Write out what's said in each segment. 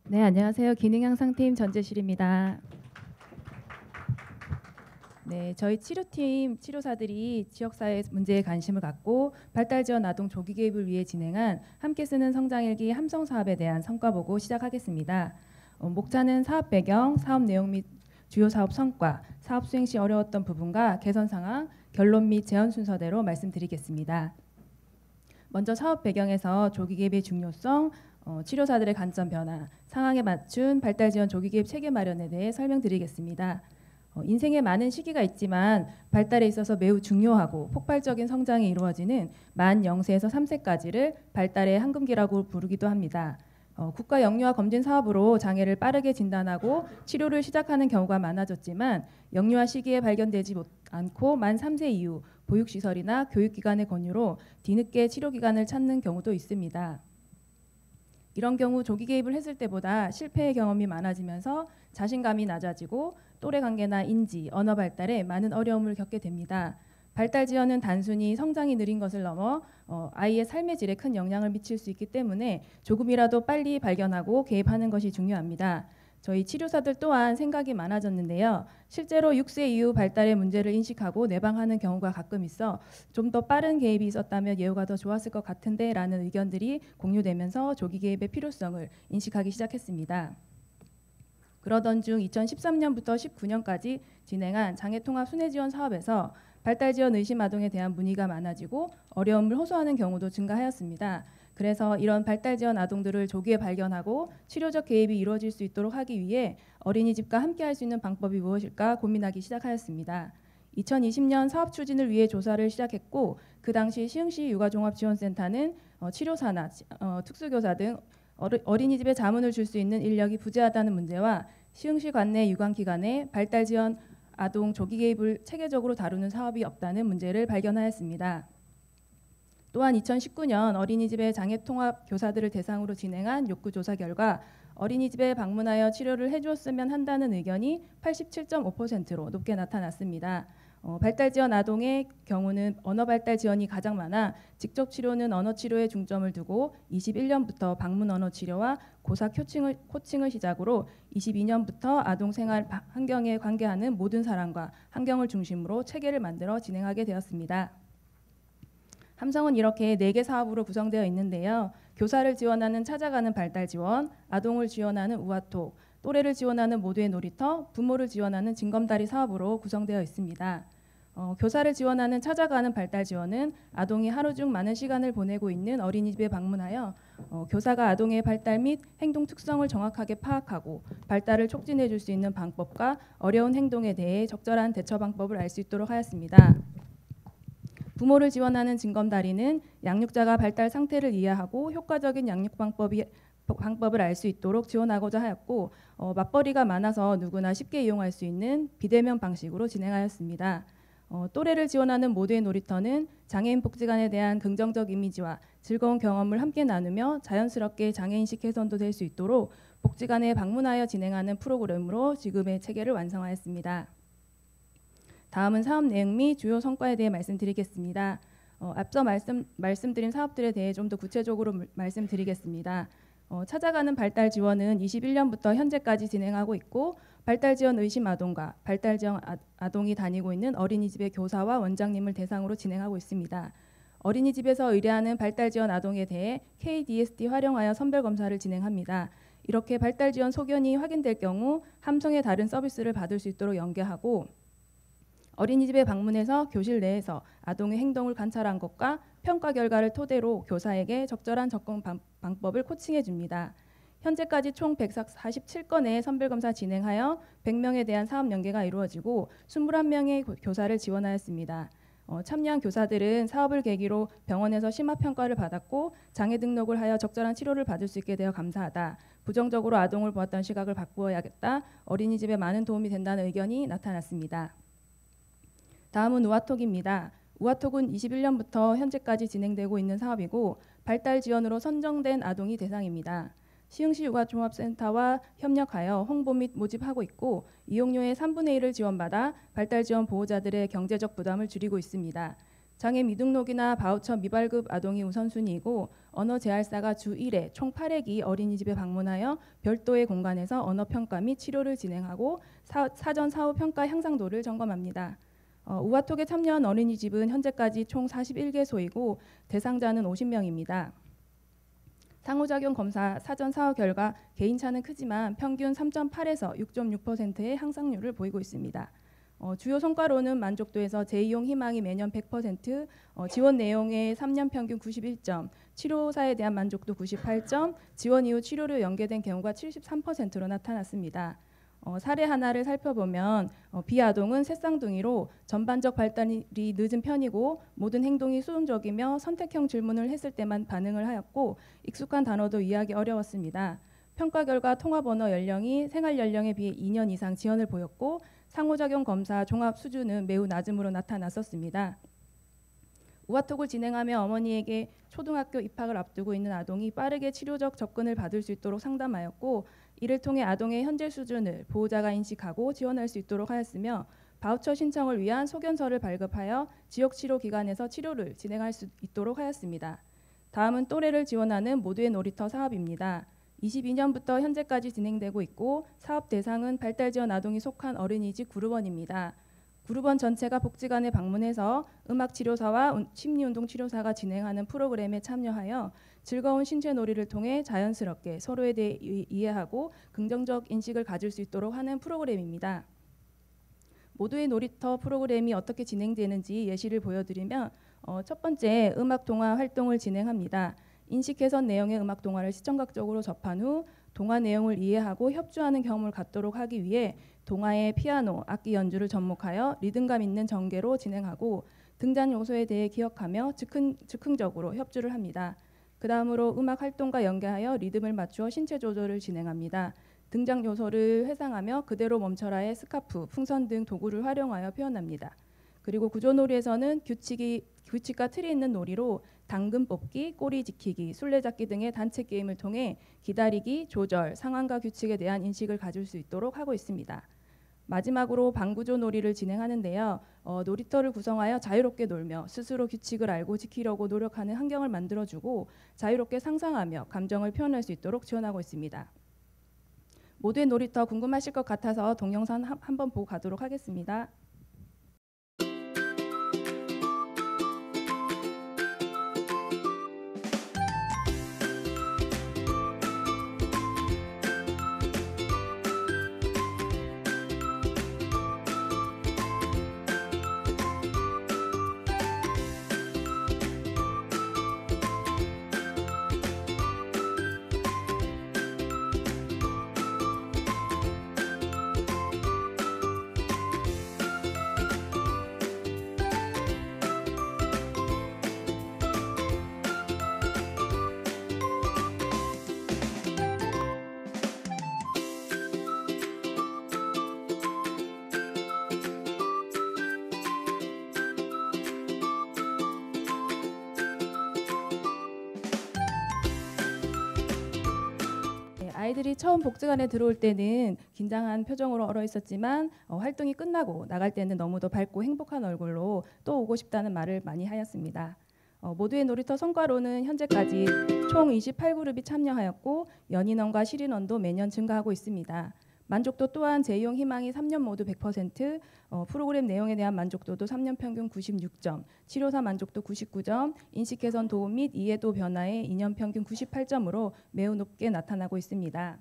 네, 안녕하세요. 기능향상팀 전재실입니다. 네, 저희 치료팀 치료사들이 지역사회 문제에 관심을 갖고 발달지원 아동 조기 개입을 위해 진행한 함께 쓰는 성장일기 함성 사업에 대한 성과 보고 시작하겠습니다. 목차는 사업 배경, 사업 내용 및 주요 사업 성과, 사업 수행 시 어려웠던 부분과 개선 상황, 결론 및 제언 순서대로 말씀드리겠습니다. 먼저 사업 배경에서 조기 개입의 중요성, 치료사들의 관점 변화, 상황에 맞춘 발달 지원 조기 개입 체계 마련에 대해 설명드리겠습니다. 인생에 많은 시기가 있지만 발달에 있어서 매우 중요하고 폭발적인 성장이 이루어지는 만 0세에서 3세까지를 발달의 황금기라고 부르기도 합니다. 국가 영유아 검진 사업으로 장애를 빠르게 진단하고 치료를 시작하는 경우가 많아졌지만 영유아 시기에 발견되지 않고 만 3세 이후 보육시설이나 교육기관의 권유로 뒤늦게 치료기관을 찾는 경우도 있습니다. 이런 경우 조기 개입을 했을 때보다 실패의 경험이 많아지면서 자신감이 낮아지고 또래 관계나 인지, 언어 발달에 많은 어려움을 겪게 됩니다. 발달 지원은 단순히 성장이 느린 것을 넘어 아이의 삶의 질에 큰 영향을 미칠 수 있기 때문에 조금이라도 빨리 발견하고 개입하는 것이 중요합니다. 저희 치료사들 또한 생각이 많아졌는데요. 실제로 6세 이후 발달의 문제를 인식하고 내방하는 경우가 가끔 있어 좀 더 빠른 개입이 있었다면 예후가 더 좋았을 것 같은데 라는 의견들이 공유되면서 조기 개입의 필요성을 인식하기 시작했습니다. 그러던 중 2013년부터 19년까지 진행한 장애통합 순회지원 사업에서 발달지원 의심 아동에 대한 문의가 많아지고 어려움을 호소하는 경우도 증가하였습니다. 그래서 이런 발달지원 아동들을 조기에 발견하고 치료적 개입이 이루어질 수 있도록 하기 위해 어린이집과 함께할 수 있는 방법이 무엇일까 고민하기 시작하였습니다. 2020년 사업 추진을 위해 조사를 시작했고 그 당시 시흥시 육아종합지원센터는 치료사나 특수교사 등 어린이집에 자문을 줄 수 있는 인력이 부재하다는 문제와 시흥시 관내 유관기관에 발달지원 아동 조기 개입을 체계적으로 다루는 사업이 없다는 문제를 발견하였습니다. 또한 2019년 어린이집의 장애통합 교사들을 대상으로 진행한 욕구조사 결과 어린이집에 방문하여 치료를 해주었으면 한다는 의견이 87.5%로 높게 나타났습니다. 발달 지원 아동의 경우는 언어 발달 지원이 가장 많아 직접 치료는 언어 치료에 중점을 두고 21년부터 방문 언어 치료와 고사 코칭을 시작으로 22년부터 아동 생활 환경에 관계하는 모든 사람과 환경을 중심으로 체계를 만들어 진행하게 되었습니다. 함성은 이렇게 4개 사업으로 구성되어 있는데요. 교사를 지원하는 찾아가는 발달 지원, 아동을 지원하는 우아톡, 또래를 지원하는 모두의 놀이터, 부모를 지원하는 징검다리 사업으로 구성되어 있습니다. 교사를 지원하는 찾아가는 발달 지원은 아동이 하루 중 많은 시간을 보내고 있는 어린이집에 방문하여 교사가 아동의 발달 및 행동 특성을 정확하게 파악하고 발달을 촉진해 줄 수 있는 방법과 어려운 행동에 대해 적절한 대처 방법을 알 수 있도록 하였습니다. 부모를 지원하는 징검다리는 양육자가 발달 상태를 이해하고 효과적인 양육 방법을 알 수 있도록 지원하고자 하였고 맞벌이가 많아서 누구나 쉽게 이용할 수 있는 비대면 방식으로 진행하였습니다. 또래를 지원하는 모두의 놀이터는 장애인 복지관에 대한 긍정적 이미지와 즐거운 경험을 함께 나누며 자연스럽게 장애인식 개선도 될 수 있도록 복지관에 방문하여 진행하는 프로그램으로 지금의 체계를 완성하였습니다. 다음은 사업 내용 및 주요 성과에 대해 말씀드리겠습니다. 앞서 말씀드린 사업들에 대해 좀 더 구체적으로 말씀드리겠습니다. 찾아가는 발달 지원은 21년부터 현재까지 진행하고 있고 발달 지원 의심 아동과 발달 지원 아동이 다니고 있는 어린이집의 교사와 원장님을 대상으로 진행하고 있습니다. 어린이집에서 의뢰하는 발달 지원 아동에 대해 KDST 활용하여 선별 검사를 진행합니다. 이렇게 발달 지원 소견이 확인될 경우 함성의 다른 서비스를 받을 수 있도록 연계하고 어린이집에 방문해서 교실 내에서 아동의 행동을 관찰한 것과 평가 결과를 토대로 교사에게 적절한 접근 방법을 코칭해 줍니다. 현재까지 총 147건의 선별검사 진행하여 100명에 대한 사업 연계가 이루어지고 21명의 교사를 지원하였습니다. 참여한 교사들은 사업을 계기로 병원에서 심화평가를 받았고 장애 등록을 하여 적절한 치료를 받을 수 있게 되어 감사하다. 부정적으로 아동을 보았던 시각을 바꾸어야겠다. 어린이집에 많은 도움이 된다는 의견이 나타났습니다. 다음은 우아톡입니다. 우아톡은 21년부터 현재까지 진행되고 있는 사업이고 발달 지원으로 선정된 아동이 대상입니다. 시흥시 육아종합센터와 협력하여 홍보 및 모집하고 있고 이용료의 3분의 1을 지원받아 발달 지원 보호자들의 경제적 부담을 줄이고 있습니다. 장애 미등록이나 바우처 미발급 아동이 우선순위이고 언어 재활사가 주 1회 총 8회기 어린이집에 방문하여 별도의 공간에서 언어평가 및 치료를 진행하고 사전 사후 평가 향상도를 점검합니다. 우아톡에 참여한 어린이집은 현재까지 총 41개소이고 대상자는 50명입니다. 상호작용 검사 사전 사후 결과 개인차는 크지만 평균 3.8에서 6.6%의 향상률을 보이고 있습니다. 주요 성과로는 만족도에서 재이용 희망이 매년 100%, 지원 내용의 3년 평균 91점, 치료사에 대한 만족도 98점, 지원 이후 치료로 연계된 경우가 73%로 나타났습니다. 사례 하나를 살펴보면 B아동은 새쌍둥이로 전반적 발달이 늦은 편이고 모든 행동이 수동적이며 선택형 질문을 했을 때만 반응을 하였고 익숙한 단어도 이해하기 어려웠습니다. 평가 결과 통합 언어 연령이 생활 연령에 비해 2년 이상 지연을 보였고 상호작용 검사 종합 수준은 매우 낮음으로 나타났었습니다. 우아톡을 진행하며 어머니에게 초등학교 입학을 앞두고 있는 아동이 빠르게 치료적 접근을 받을 수 있도록 상담하였고 이를 통해 아동의 현재 수준을 보호자가 인식하고 지원할 수 있도록 하였으며 바우처 신청을 위한 소견서를 발급하여 지역치료기관에서 치료를 진행할 수 있도록 하였습니다. 다음은 또래를 지원하는 모두의 놀이터 사업입니다. 22년부터 현재까지 진행되고 있고 사업 대상은 발달지원 아동이 속한 어린이집 그룹원입니다. 그룹원 전체가 복지관에 방문해서 음악치료사와 심리운동치료사가 진행하는 프로그램에 참여하여 즐거운 신체놀이를 통해 자연스럽게 서로에 대해 이해하고 긍정적 인식을 가질 수 있도록 하는 프로그램입니다. 모두의 놀이터 프로그램이 어떻게 진행되는지 예시를 보여드리면 첫 번째 음악 동화 활동을 진행합니다. 인식 개선 내용의 음악 동화를 시청각적으로 접한 후 동화 내용을 이해하고 협주하는 경험을 갖도록 하기 위해 동화의 피아노, 악기 연주를 접목하여 리듬감 있는 전개로 진행하고 등장 요소에 대해 기억하며 즉흥적으로 협주를 합니다. 그 다음으로 음악 활동과 연계하여 리듬을 맞추어 신체 조절을 진행합니다. 등장 요소를 회상하며 그대로 멈춰라의 스카프, 풍선 등 도구를 활용하여 표현합니다. 그리고 구조놀이에서는 규칙과 틀이 있는 놀이로 당근 뽑기, 꼬리 지키기, 술래잡기 등의 단체 게임을 통해 기다리기, 조절, 상황과 규칙에 대한 인식을 가질 수 있도록 하고 있습니다. 마지막으로 방구조 놀이를 진행하는데요. 놀이터를 구성하여 자유롭게 놀며 스스로 규칙을 알고 지키려고 노력하는 환경을 만들어주고 자유롭게 상상하며 감정을 표현할 수 있도록 지원하고 있습니다. 모두의 놀이터 궁금하실 것 같아서 동영상 한번 보고 가도록 하겠습니다. 아이들이 처음 복지관에 들어올 때는 긴장한 표정으로 얼어 있었지만 활동이 끝나고 나갈 때는 너무도 밝고 행복한 얼굴로 또 오고 싶다는 말을 많이 하였습니다. 모두의 놀이터 성과로는 현재까지 총 28그룹이 참여하였고 연인원과 실인원도 매년 증가하고 있습니다. 만족도 또한 재이용 희망이 3년 모두 100%, 프로그램 내용에 대한 만족도도 3년 평균 96점, 치료사 만족도 99점, 인식 개선 도움 및 이해도 변화에 2년 평균 98점으로 매우 높게 나타나고 있습니다.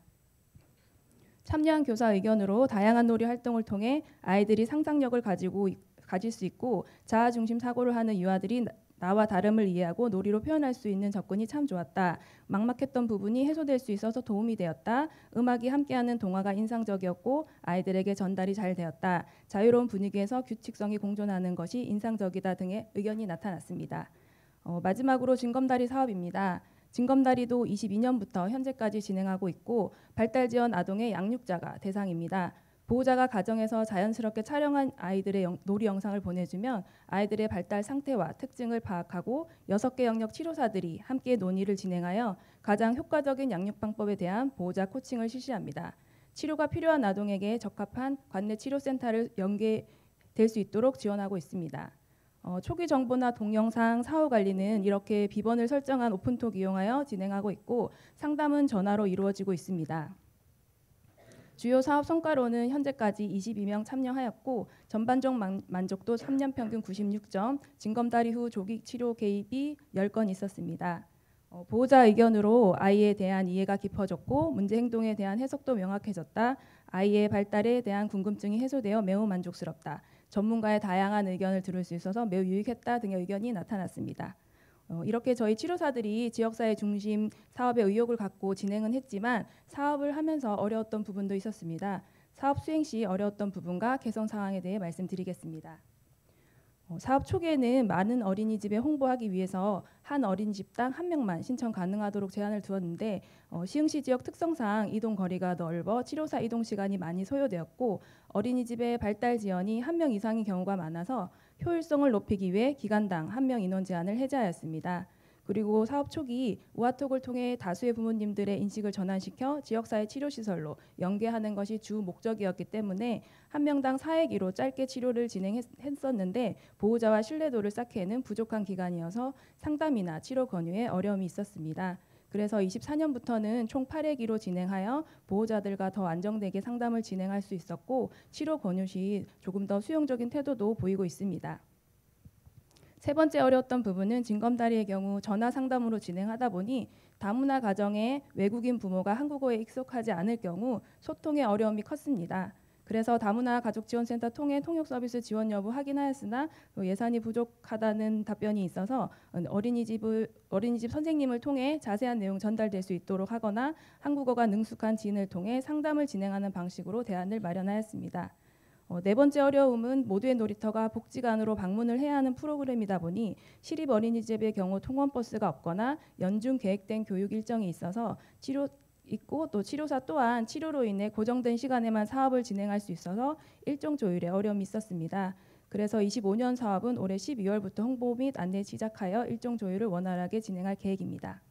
참여한 교사 의견으로 다양한 놀이 활동을 통해 아이들이 상상력을 가질 수 있고 자아 중심 사고를 하는 유아들이 나와 다름을 이해하고 놀이로 표현할 수 있는 접근이 참 좋았다. 막막했던 부분이 해소될 수 있어서 도움이 되었다. 음악이 함께하는 동화가 인상적이었고 아이들에게 전달이 잘 되었다. 자유로운 분위기에서 규칙성이 공존하는 것이 인상적이다 등의 의견이 나타났습니다. 마지막으로 징검다리 사업입니다. 징검다리도 22년부터 현재까지 진행하고 있고 발달지원 아동의 양육자가 대상입니다. 보호자가 가정에서 자연스럽게 촬영한 아이들의 놀이 영상을 보내주면 아이들의 발달 상태와 특징을 파악하고 6개 영역 치료사들이 함께 논의를 진행하여 가장 효과적인 양육 방법에 대한 보호자 코칭을 실시합니다. 치료가 필요한 아동에게 적합한 관내 치료센터를 연계될 수 있도록 지원하고 있습니다. 초기 정보나 동영상, 사후 관리는 이렇게 비번을 설정한 오픈톡 이용하여 진행하고 있고 상담은 전화로 이루어지고 있습니다. 주요 사업 성과로는 현재까지 22명 참여하였고 전반적 만족도 3년 평균 96점, 징검다리 후 조기 치료 개입이 10건 있었습니다. 보호자 의견으로 아이에 대한 이해가 깊어졌고 문제 행동에 대한 해석도 명확해졌다. 아이의 발달에 대한 궁금증이 해소되어 매우 만족스럽다. 전문가의 다양한 의견을 들을 수 있어서 매우 유익했다 등의 의견이 나타났습니다. 이렇게 저희 치료사들이 지역사회 중심 사업에 의욕을 갖고 진행은 했지만 사업을 하면서 어려웠던 부분도 있었습니다. 사업 수행 시 어려웠던 부분과 개선 사항에 대해 말씀드리겠습니다. 사업 초기에는 많은 어린이집에 홍보하기 위해서 한 어린이집당 1명만 신청 가능하도록 제한을 두었는데 시흥시 지역 특성상 이동 거리가 넓어 치료사 이동 시간이 많이 소요되었고 어린이집의 발달 지원이 1명 이상인 경우가 많아서 효율성을 높이기 위해 기간당 1명 인원 제한을 해제하였습니다. 그리고 사업 초기 우아톡을 통해 다수의 부모님들의 인식을 전환시켜 지역사회 치료시설로 연계하는 것이 주 목적이었기 때문에 한 명당 4회기로 짧게 치료를 진행했었는데 보호자와 신뢰도를 쌓기에는 부족한 기간이어서 상담이나 치료 권유에 어려움이 있었습니다. 그래서 24년부터는 총 8회기로 진행하여 보호자들과 더 안정되게 상담을 진행할 수 있었고 치료 권유 시 조금 더 수용적인 태도도 보이고 있습니다. 세 번째 어려웠던 부분은 징검다리의 경우 전화 상담으로 진행하다 보니 다문화 가정에 외국인 부모가 한국어에 익숙하지 않을 경우 소통에 어려움이 컸습니다. 그래서 다문화 가족지원센터 통해 통역 서비스 지원 여부 확인하였으나 예산이 부족하다는 답변이 있어서 어린이집 선생님을 통해 자세한 내용 전달될 수 있도록 하거나 한국어가 능숙한 지인을 통해 상담을 진행하는 방식으로 대안을 마련하였습니다. 네 번째 어려움은 모두의 놀이터가 복지관으로 방문을 해야 하는 프로그램이다 보니 시립 어린이집의 경우 통원버스가 없거나 연중 계획된 교육 일정이 있어서 있고 또 치료사 또한 치료로 인해 고정된 시간에만 사업을 진행할 수 있어서 일정 조율에 어려움이 있었습니다. 그래서 25년 사업은 올해 12월부터 홍보 및 안내 시작하여 일정 조율을 원활하게 진행할 계획입니다.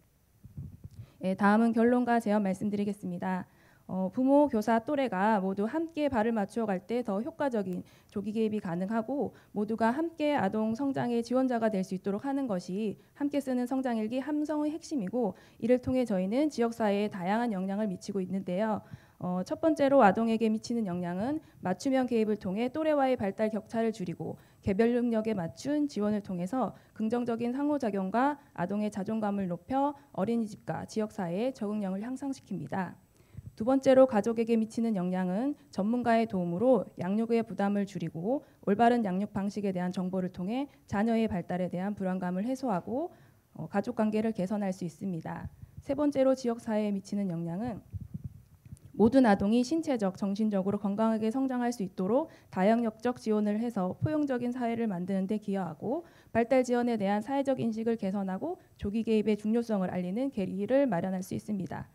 다음은 결론과 제언 말씀드리겠습니다. 부모, 교사 또래가 모두 함께 발을 맞추어 갈 때 더 효과적인 조기 개입이 가능하고 모두가 함께 아동 성장의 지원자가 될 수 있도록 하는 것이 함께 쓰는 성장일기 함성의 핵심이고 이를 통해 저희는 지역사회에 다양한 영향을 미치고 있는데요. 첫 번째로 아동에게 미치는 영향은 맞춤형 개입을 통해 또래와의 발달 격차를 줄이고 개별 능력에 맞춘 지원을 통해서 긍정적인 상호작용과 아동의 자존감을 높여 어린이집과 지역사회의 적응력을 향상시킵니다. 두 번째로 가족에게 미치는 영향은 전문가의 도움으로 양육의 부담을 줄이고 올바른 양육 방식에 대한 정보를 통해 자녀의 발달에 대한 불안감을 해소하고 가족관계를 개선할 수 있습니다. 세 번째로 지역사회에 미치는 영향은 모든 아동이 신체적, 정신적으로 건강하게 성장할 수 있도록 다영역적 지원을 해서 포용적인 사회를 만드는 데 기여하고 발달 지원에 대한 사회적 인식을 개선하고 조기 개입의 중요성을 알리는 계기를 마련할 수 있습니다.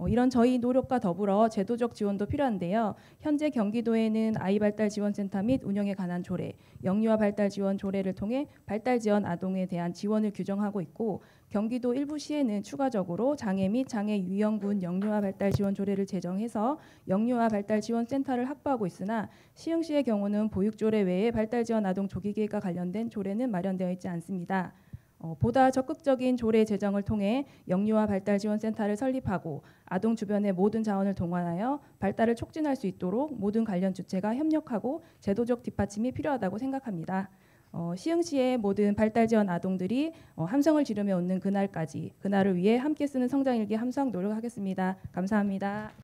이런 저희 노력과 더불어 제도적 지원도 필요한데요. 현재 경기도에는 아이발달지원센터 및 운영에 관한 조례, 영유아 발달지원 조례를 통해 발달지원 아동에 대한 지원을 규정하고 있고 경기도 일부 시에는 추가적으로 장애 및 장애 유형군 영유아 발달지원 조례를 제정해서 영유아 발달지원센터를 확보하고 있으나 시흥시의 경우는 보육조례 외에 발달지원 아동 조기계획과 관련된 조례는 마련되어 있지 않습니다. 보다 적극적인 조례 제정을 통해 영유아 발달지원센터를 설립하고 아동 주변의 모든 자원을 동원하여 발달을 촉진할 수 있도록 모든 관련 주체가 협력하고 제도적 뒷받침이 필요하다고 생각합니다. 시흥시의 모든 발달지원 아동들이 함성을 지르며 웃는 그날까지 그날을 위해 함께 쓰는 성장일기 함성 노력하겠습니다. 감사합니다.